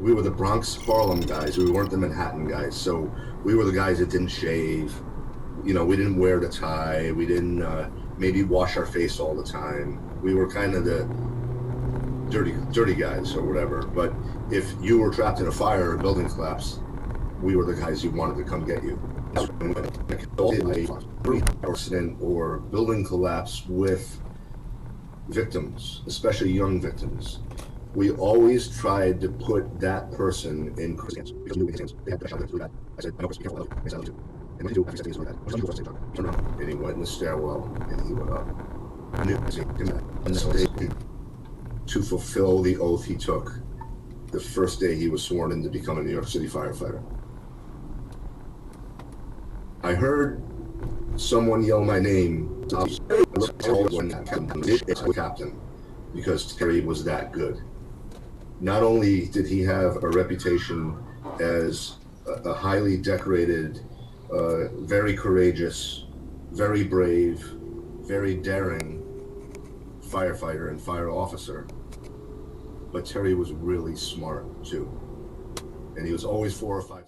We were the Bronx Harlem guys. We weren't the Manhattan guys. So we were the guys that didn't shave. You know, we didn't wear the tie. We didn't maybe wash our face all the time. We were kind of the dirty guys or whatever. But if you were trapped in a fire or a building collapse, we were the guys who wanted to come get you. Accident or building collapse with victims, especially young victims, we always tried to put that person in Chris's hands because we knew in his hands they had the shot through that. I said, I know Chris, be careful, I said, I do. And what did he do after 6 days like that? He turned around and he went in the stairwell and he went up. I knew to fulfill the oath he took the first day he was sworn in to become a New York City firefighter. I heard someone yell my name. I looked when captain, because Terry was that good. Not only did he have a reputation as a highly decorated, very courageous, very brave, very daring firefighter and fire officer, but Terry was really smart too. And he was always 4 or 5.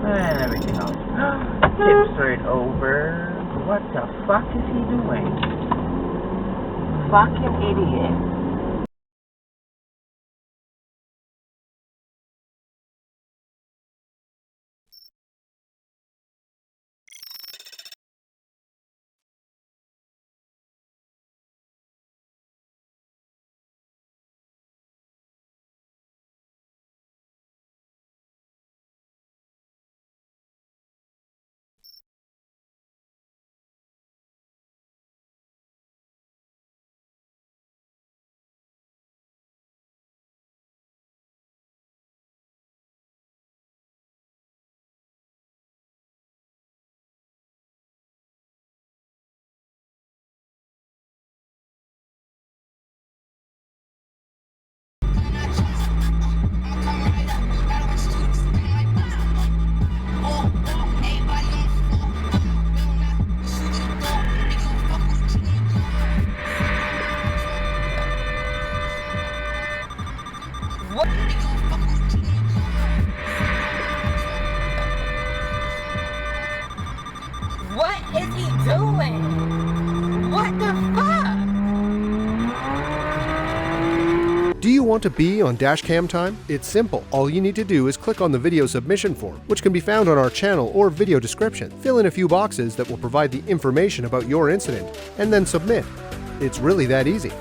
And everything else. Tips right over. What the fuck is he doing? Fucking idiot. What is he doing? What the fuck? Do you want to be on Dashcam Time? It's simple. All you need to do is click on the video submission form, which can be found on our channel or video description. Fill in a few boxes that will provide the information about your incident, and then submit. It's really that easy.